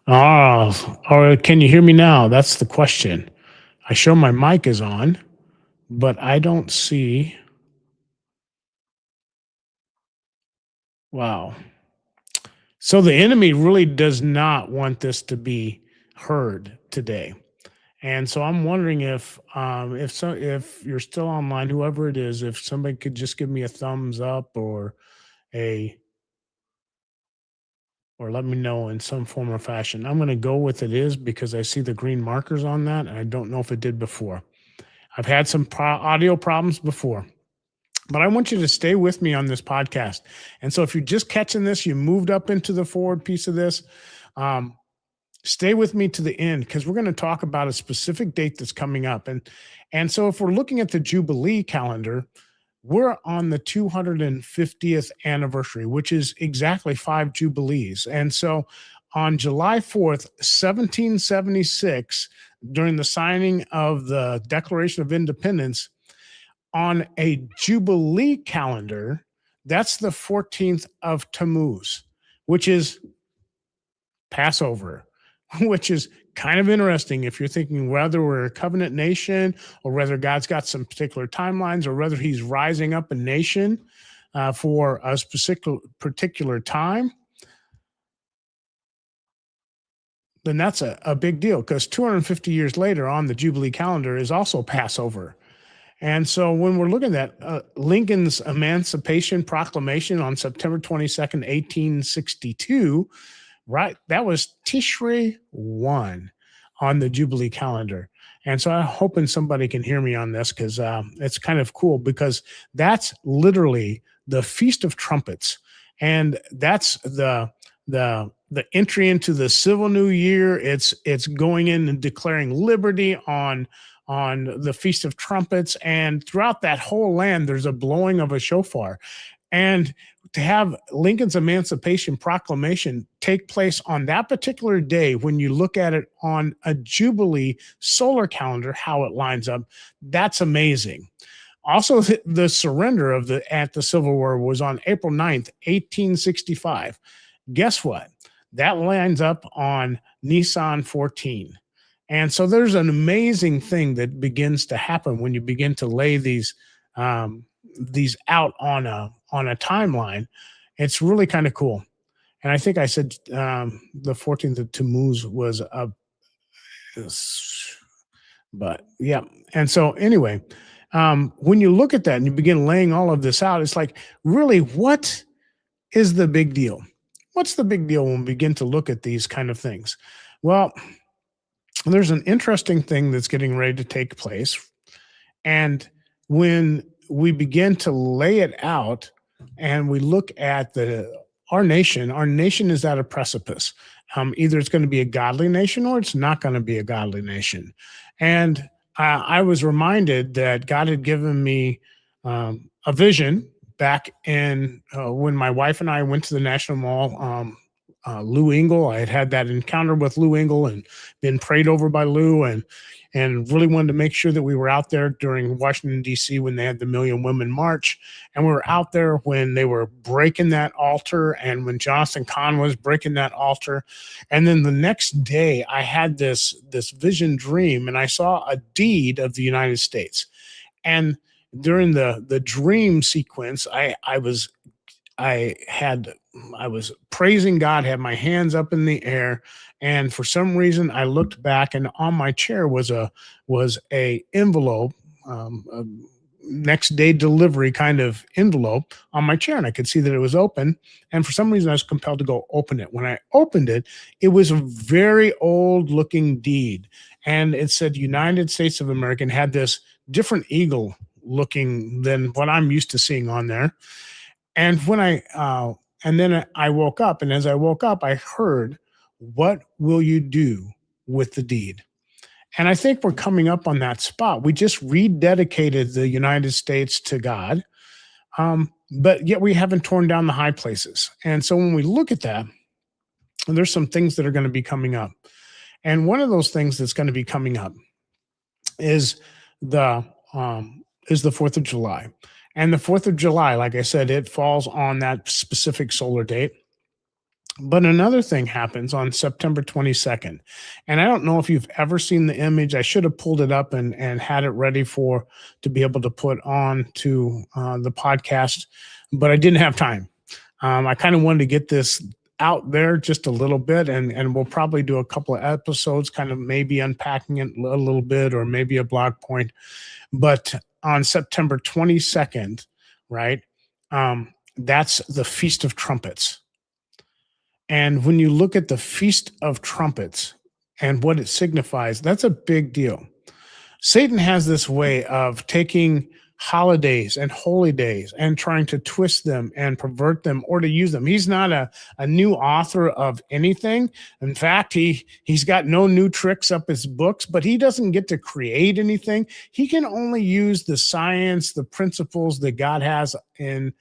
Or can you hear me now? That's the question. I show my mic is on, but I don't see. Wow. So the enemy really does not want this to be heard today. And so I'm wondering if you're still online, whoever it is, if somebody could just give me a thumbs up a or let me know in some form or fashion. I'm going to go with it is because I see the green markers on that, and I don't know if it did before. I've had some audio problems before, but I want you to stay with me on this podcast. And so if you're just catching this, you moved up into the forward piece of this. Um, Stay with me to the end because we're going to talk about a specific date that's coming up. And so if we're looking at the Jubilee calendar, we're on the 250th anniversary, which is exactly 5 jubilees. And so on July 4th, 1776, during the signing of the Declaration of Independence, on a Jubilee calendar, that's the 14th of Tammuz, which is Passover, which is kind of interesting if you're thinking whether we're a covenant nation or whether God's got some particular timelines or whether he's rising up a nation for a particular time, then that's a big deal because 250 years later on the Jubilee calendar is also Passover. And so when we're looking at Lincoln's Emancipation Proclamation on September 22nd, 1862, right, that was Tishrei 1 on the Jubilee calendar. And so I'm hoping somebody can hear me on this because it's kind of cool because that's literally the Feast of Trumpets. And that's the entry into the civil new year. It's going in and declaring liberty on the Feast of Trumpets, and throughout that whole land, there's a blowing of a shofar. And to have Lincoln's Emancipation Proclamation take place on that particular day, when you look at it on a Jubilee solar calendar, how it lines up, that's amazing. Also, the surrender of the Civil War was on April 9th, 1865. Guess what? That lines up on Nisan 14. And so there's an amazing thing that begins to happen when you begin to lay these out on a timeline. It's really kind of cool. And I think I said the 14th of Tammuz was a, but yeah. And so anyway, when you look at that and you begin laying all of this out, it's like, really, what is the big deal? What's the big deal when we begin to look at these kind of things? Well, there's an interesting thing that's getting ready to take place. And when we begin to lay it out and we look at our nation is at a precipice. Either it's going to be a godly nation or it's not going to be a godly nation. And I was reminded that God had given me a vision back in when my wife and I went to the National Mall. Lou Engle, I had that encounter with Lou Engle and been prayed over by Lou, and really wanted to make sure that we were out there during Washington, D.C. when they had the Million Women March. And we were out there when they were breaking that altar and when Jonathan Cahn was breaking that altar. And then the next day I had this vision dream, and I saw a deed of the United States. And during the dream sequence, I was praising God, had my hands up in the air, and for some reason I looked back, and on my chair was a envelope, a next day delivery kind of envelope on my chair, and I could see that it was open. And for some reason I was compelled to go open it. When I opened it, it was a very old looking deed, and it said United States of America, and had this different eagle looking than what I'm used to seeing on there. And when then I woke up, and as I woke up, I heard, "What will you do with the deed?" And I think we're coming up on that spot. We just rededicated the United States to God, but yet we haven't torn down the high places. And so when we look at that, there's some things that are going to be coming up. And one of those things that's going to be coming up is the 4th of July. And the 4th of July, like I said, it falls on that specific solar date. But another thing happens on September 22nd. And I don't know if you've ever seen the image. I should have pulled it up and had it ready for to be able to put on to the podcast, but I didn't have time. I kind of wanted to get this out there just a little bit, and we'll probably do a couple of episodes, kind of maybe unpacking it a little bit, or maybe a blog point. But on September 22nd, right? That's the Feast of Trumpets. And when you look at the Feast of Trumpets and what it signifies, that's a big deal. Satan has this way of taking holidays and holy days and trying to twist them and pervert them or to use them. He's not a new author of anything. In fact, he's got no new tricks up his books, but he doesn't get to create anything. He can only use the science, the principles that God has in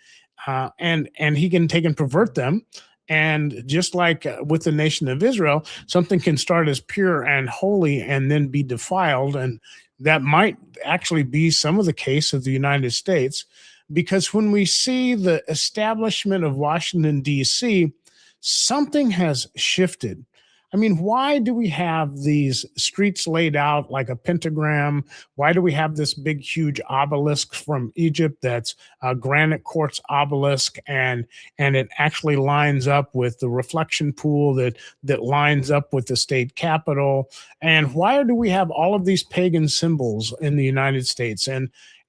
and he can take and pervert them. And just like with the nation of Israel, something can start as pure and holy and then be defiled. And that might actually be some of the case of the United States, because when we see the establishment of Washington, D.C., something has shifted. I mean, why do we have these streets laid out like a pentagram? Why do we have this big, huge obelisk from Egypt that's a granite quartz obelisk, and it actually lines up with the reflection pool that lines up with the state capitol? And why do we have all of these pagan symbols in the United States?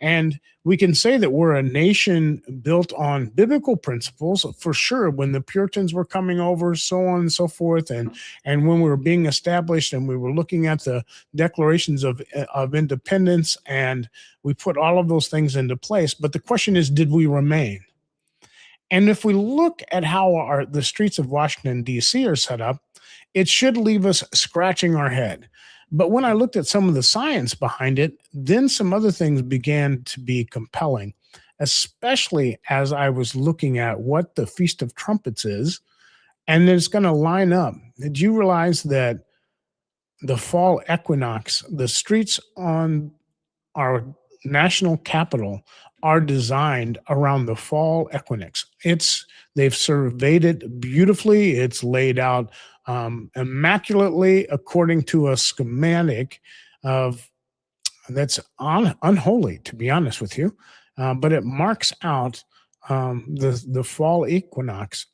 And we can say that we're a nation built on biblical principles for sure. When the Puritans were coming over, so on and so forth, and when we were being established, and we were looking at the declarations of independence, and we put all of those things into place. But the question is, did we remain? And if we look at how the streets of Washington, D.C. are set up, it should leave us scratching our head. But when I looked at some of the science behind it, then some other things began to be compelling, especially as I was looking at what the Feast of Trumpets is, and it's going to line up. Did you realize that the fall equinox, the streets on our national capital are designed around the fall equinox? They've surveyed it beautifully. It's laid out immaculately according to a schematic of that's unholy, to be honest with you. But it marks out the fall equinox,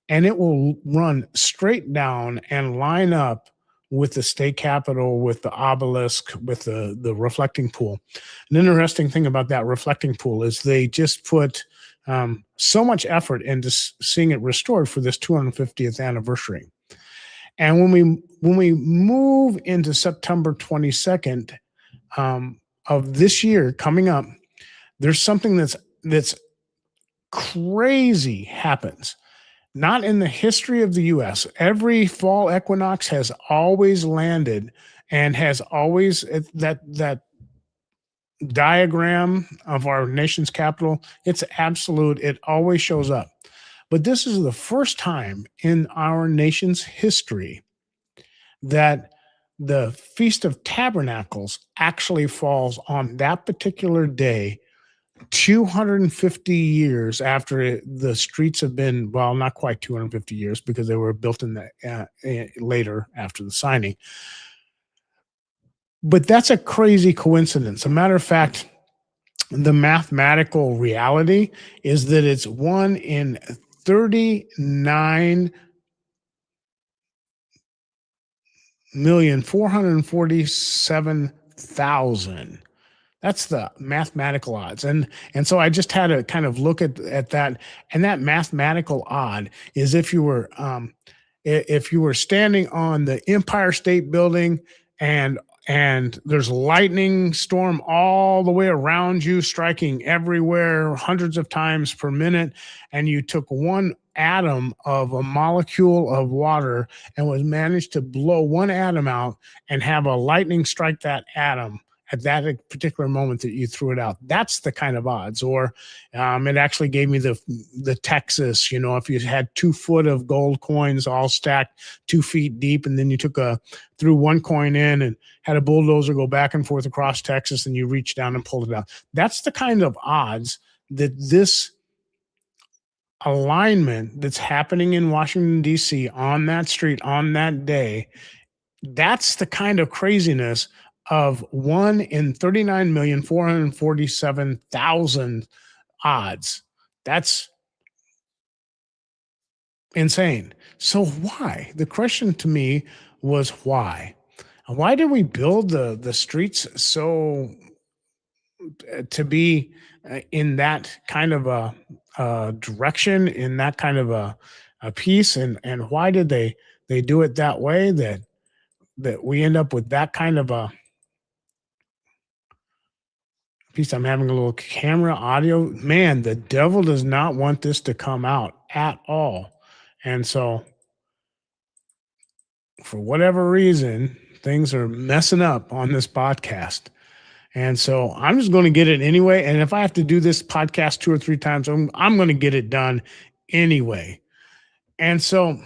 and it will run straight down and line up with the state capitol, with the obelisk, with the reflecting pool. An interesting thing about that reflecting pool is they just put so much effort into seeing it restored for this 250th anniversary. And when we move into September 22nd of this year coming up, there's something that's crazy happens. Not in the history of the U.S. Every fall equinox has always landed and has always that diagram of our nation's capital. It's absolute. It always shows up. But this is the first time in our nation's history that the Feast of Tabernacles actually falls on that particular day, 250 years after the streets have been, well, not quite 250 years, because they were built in the later after the signing. But that's a crazy coincidence. A matter of fact, the mathematical reality is that it's 1 in 39,447,000. That's the mathematical odds. And so I just had to kind of look at that. And that mathematical odd is if you were standing on the Empire State Building, and there's lightning storm all the way around you, striking everywhere hundreds of times per minute, and you took one atom of a molecule of water and was managed to blow one atom out and have a lightning strike that atom at that particular moment that you threw it out. That's the kind of odds. Or it actually gave me the Texas, if you had 2 foot of gold coins all stacked 2 feet deep, and then you threw one coin in and had a bulldozer go back and forth across Texas, and you reached down and pulled it out. That's the kind of odds that this alignment that's happening in Washington, D.C. on that street on that day, that's the kind of craziness of 1 in 39,447,000 odds. That's insane. So why? The question to me was why? Why did we build the streets so to be in that kind of a direction, in that kind of a piece, and why did they do it that way that we end up with that kind of a piece? I'm having a little camera audio. Man, the devil does not want this to come out at all. And so for whatever reason, things are messing up on this podcast. And so I'm just going to get it anyway. And if I have to do this podcast 2 or 3 times, I'm going to get it done anyway. And so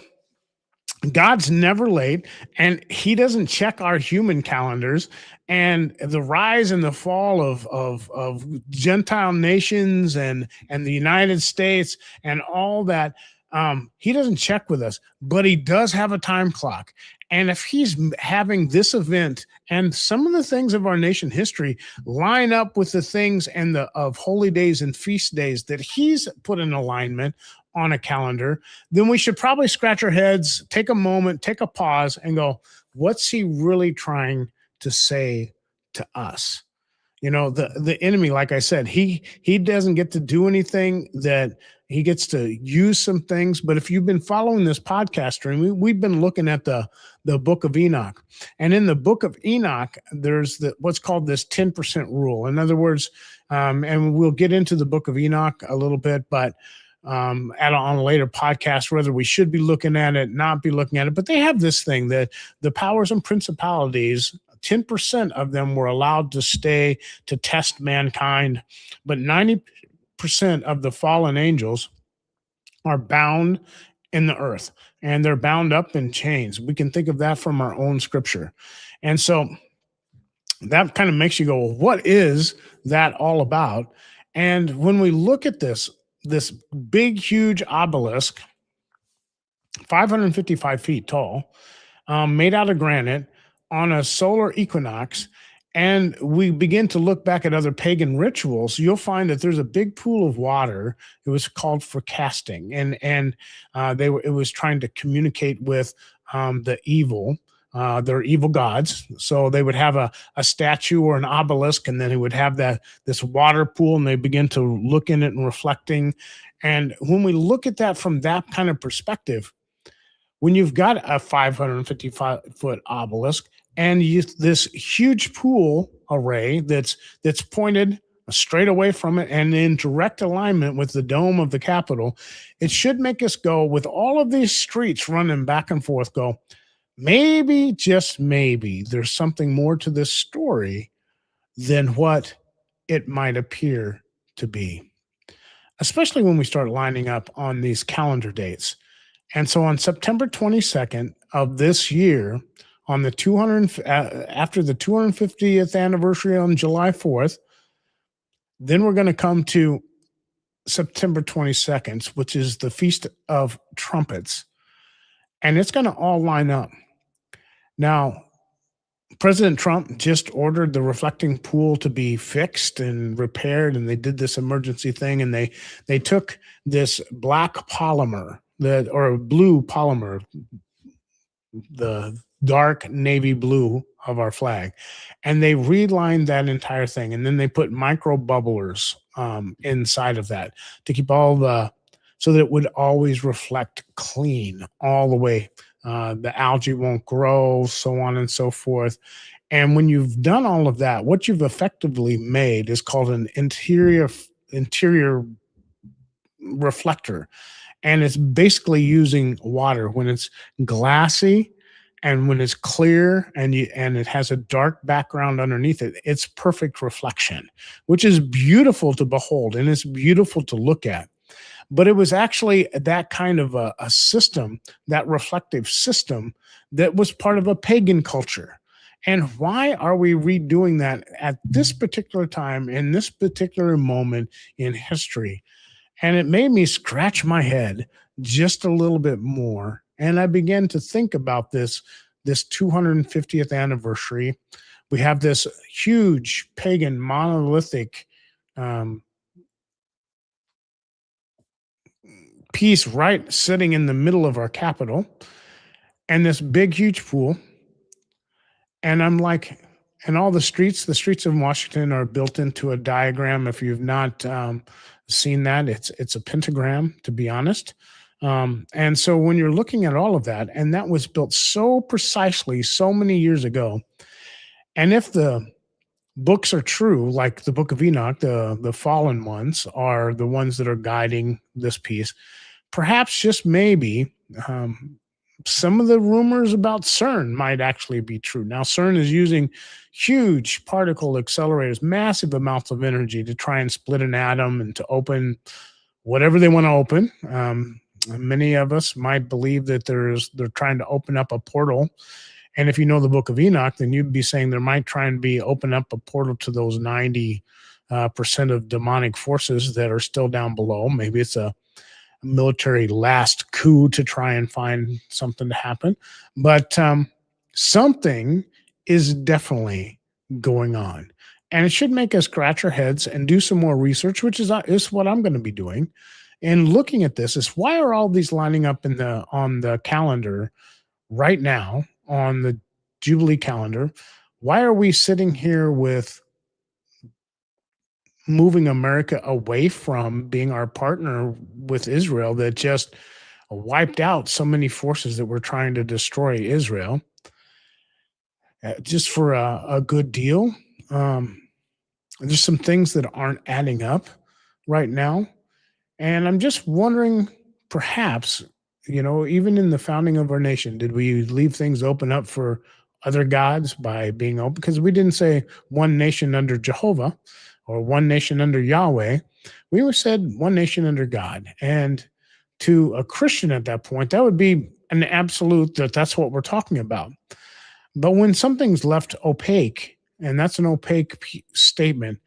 God's never late, and he doesn't check our human calendars. And the rise and the fall of Gentile nations and the United States and all that, he doesn't check with us, but he does have a time clock. And if he's having this event and some of the things of our nation history line up with the things and the of holy days and feast days that he's put in alignment on a calendar, then we should probably scratch our heads, take a moment, take a pause, and go, what's he really trying to say to us? You know, the enemy, like I said, he doesn't get to do anything. That he gets to use some things. But if you've been following this podcast stream, we've been looking at the book of Enoch. And in the book of Enoch, there's what's called this 10% rule. In other words, and we'll get into the book of Enoch a little bit, but on a later podcast, whether we should be looking at it, not be looking at it. But they have this thing that the powers and principalities, 10% of them were allowed to stay to test mankind, but 90% of the fallen angels are bound in the earth, and they're bound up in chains. We can think of that from our own scripture. And so that kind of makes you go, well, what is that all about? And when we look at this big, huge obelisk, 555 feet tall, made out of granite on a solar equinox, and we begin to look back at other pagan rituals, you'll find that there's a big pool of water. It was called for casting, and it was trying to communicate with the evil. They're evil gods, so they would have a statue or an obelisk, and then it would have this water pool, and they begin to look in it and reflecting. And when we look at that from that kind of perspective, when you've got a 555-foot obelisk and this huge pool array that's pointed straight away from it and in direct alignment with the dome of the Capitol, it should make us go, with all of these streets running back and forth, go, maybe, just maybe, there's something more to this story than what it might appear to be, especially when we start lining up on these calendar dates. And so on September 22nd of this year, on the after the 250th anniversary on July 4th, then we're going to come to September 22nd, which is the Feast of Trumpets, and it's going to all line up. Now, President Trump just ordered the reflecting pool to be fixed and repaired, and they did this emergency thing, and they took this black polymer, or blue polymer, the dark navy blue of our flag, and they relined that entire thing, and then they put micro bubblers inside of that to keep so that it would always reflect clean all the way. The algae won't grow, so on and so forth. And when you've done all of that, what you've effectively made is called an interior reflector. And it's basically using water when it's glassy and when it's clear and it has a dark background underneath it. It's perfect reflection, which is beautiful to behold, and it's beautiful to look at. But it was actually that kind of a system, that reflective system, that was part of a pagan culture. And why are we redoing that at this particular time, in this particular moment in history? And it made me scratch my head just a little bit more. And I began to think about this 250th anniversary. We have this huge pagan monolithic um, piece right sitting in the middle of our capital, and this big, huge pool. And I'm like, and all the streets of Washington are built into a diagram. If you've not seen that, it's a pentagram, to be honest. And so when you're looking at all of that, and that was built so precisely so many years ago, and if the books are true, like the Book of Enoch, the fallen ones are the ones that are guiding this piece. Perhaps just maybe um, some of the rumors about CERN might actually be true. Now, CERN is using huge particle accelerators, massive amounts of energy to try and split an atom and to open whatever they want to open. Many of us might believe that they're trying to open up a portal. And if you know the Book of Enoch, then you'd be saying there might try and be open up a portal to those 90 percent of demonic forces that are still down below. Maybe it's a military last coup to try and find something to happen. But something is definitely going on. And it should make us scratch our heads and do some more research, which is what I'm going to be doing. And looking at this is why are all these lining up in the on the calendar right now on the Jubilee calendar? Why are we sitting here with moving America away from being our partner with Israel that just wiped out so many forces that were trying to destroy Israel just for a good deal? Um, there's some things that aren't adding up right now. And I'm just wondering, perhaps, even in the founding of our nation, did we leave things open up for other gods by being open? Because we didn't say one nation under Jehovah or one nation under Yahweh. We said one nation under God. And to a Christian at that point, that would be an absolute that's what we're talking about. But when something's left opaque, and that's an opaque statement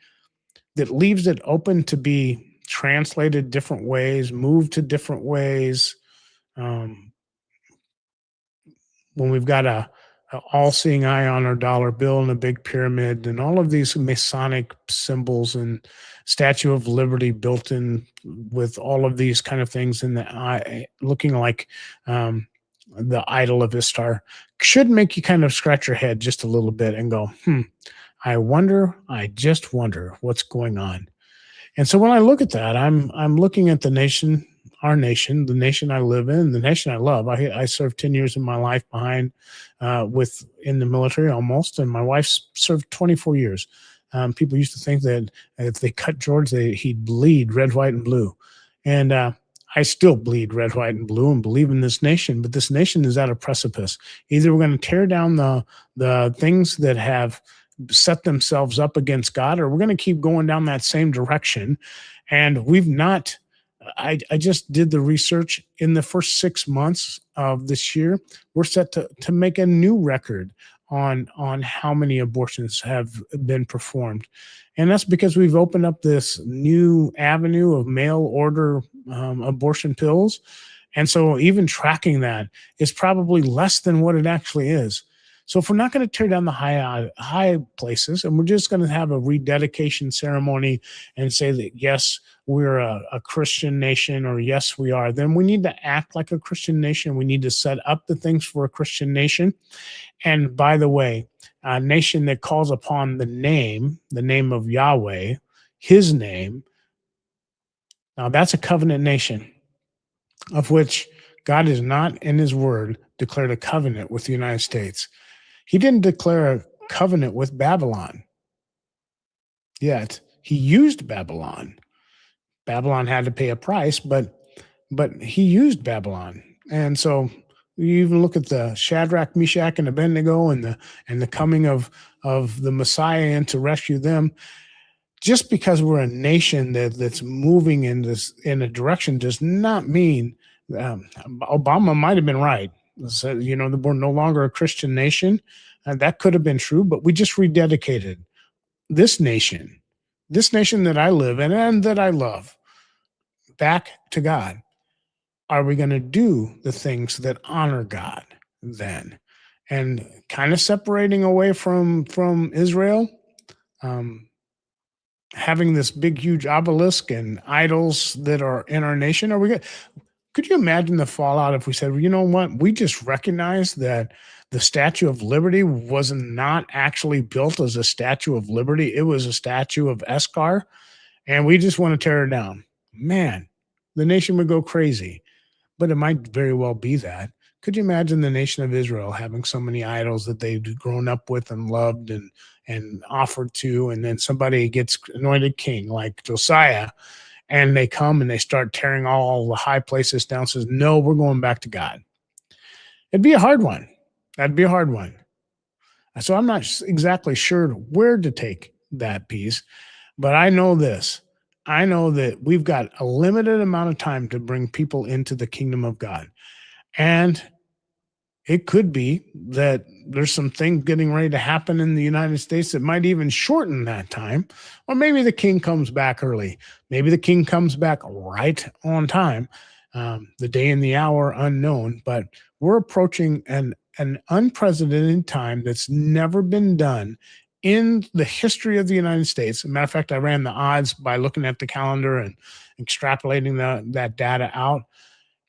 that leaves it open to be translated different ways, moved to different ways. Um, when we've got a all-seeing eye on our dollar bill and a big pyramid and all of these Masonic symbols and Statue of Liberty built in with all of these kind of things in the eye, looking like the idol of Istar, should make you kind of scratch your head just a little bit and go, I just wonder what's going on. And so when I look at that, I'm looking at the nation, our nation, the nation I live in, the nation I love. I served 10 years of my life behind with in the military almost, and my wife served 24 years. People used to think that if they cut George, he'd bleed red, white, and blue. And I still bleed red, white, and blue and believe in this nation, but this nation is at a precipice. Either we're going to tear down the things that have set themselves up against God, or we're going to keep going down that same direction. And we've not, I just did the research in the first 6 months of this year. We're set to make a new record on how many abortions have been performed. And that's because we've opened up this new avenue of mail order abortion pills. And so even tracking that is probably less than what it actually is. So if we're not going to tear down the high places, and we're just going to have a rededication ceremony and say that, yes, we're a Christian nation, or yes, we are, then we need to act like a Christian nation. We need to set up the things for a Christian nation. And by the way, a nation that calls upon the name of Yahweh, his name, now that's a covenant nation, of which God is not in his word declared a covenant with the United States. He didn't declare a covenant with Babylon, yet he used Babylon. Babylon had to pay a price, but he used Babylon. And so you even look at the Shadrach, Meshach, and Abednego and the coming of the Messiah in to rescue them. Just because we're a nation that's moving in a direction does not mean Obama might have been right. So, we're no longer a Christian nation. That could have been true, but we just rededicated this nation that I live in and that I love, back to God, are we going to do the things that honor God then? And kind of separating away from Israel, um, having this big, huge obelisk and idols that are in our nation. Are we good? Could you imagine the fallout if we said, well, you know what? We just recognized that the Statue of Liberty was not actually built as a Statue of Liberty. It was a statue of Escar, and we just want to tear it down. Man, the nation would go crazy, but it might very well be that. Could you imagine the nation of Israel having so many idols that they've grown up with and loved and offered to, and then somebody gets anointed king like Josiah, and they come and they start tearing all the high places down, says, no, we're going back to God. It'd be a hard one. That'd be a hard one. So I'm not exactly sure where to take that piece, but I know this. I know that we've got a limited amount of time to bring people into the kingdom of God. And it could be that there's some things getting ready to happen in the United States that might even shorten that time. Or maybe the king comes back early. Maybe the king comes back right on time. The day and the hour unknown. But we're approaching an unprecedented time that's never been done in the history of the United States. As a matter of fact, I ran the odds by looking at the calendar and extrapolating that data out.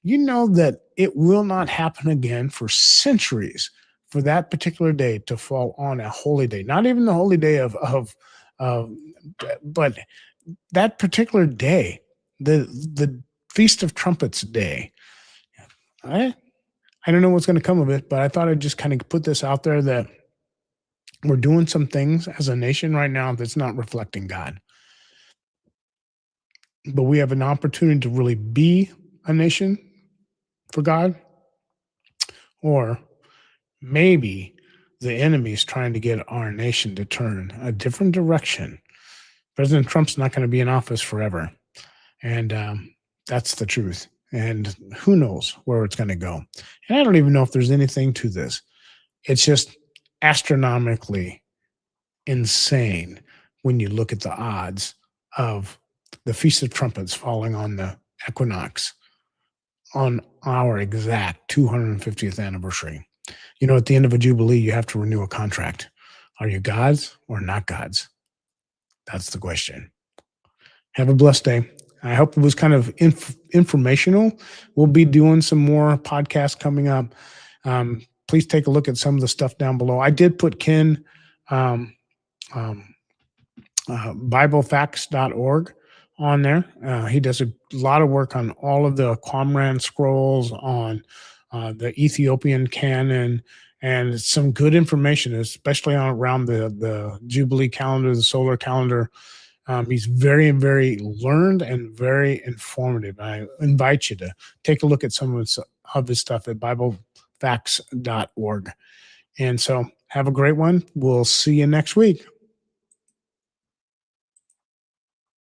You know that it will not happen again for centuries for that particular day to fall on a holy day. Not even the holy day but that particular day, the Feast of Trumpets day. I don't know what's going to come of it, but I thought I'd just kind of put this out there that we're doing some things as a nation right now that's not reflecting God. But we have an opportunity to really be a nation for God, or maybe the enemy is trying to get our nation to turn a different direction. President Trump's not going to be in office forever, and that's the truth. And who knows where it's going to go. And I don't even know if there's anything to this. It's just astronomically insane when you look at the odds of the Feast of Trumpets falling on the equinox on our exact 250th anniversary. You know, at the end of a Jubilee, you have to renew a contract. Are you God's or not God's? That's the question. Have a blessed day. I hope it was kind of informational. We'll be doing some more podcasts coming up. Please take a look at some of the stuff down below. I did put Ken, BibleFacts.org on there. He does a lot of work on all of the Qumran scrolls, on the Ethiopian canon, and some good information, especially around the Jubilee calendar, the solar calendar. He's very, very learned and very informative. I invite you to take a look at some of his stuff at BibleFacts.org. And so have a great one. We'll see you next week.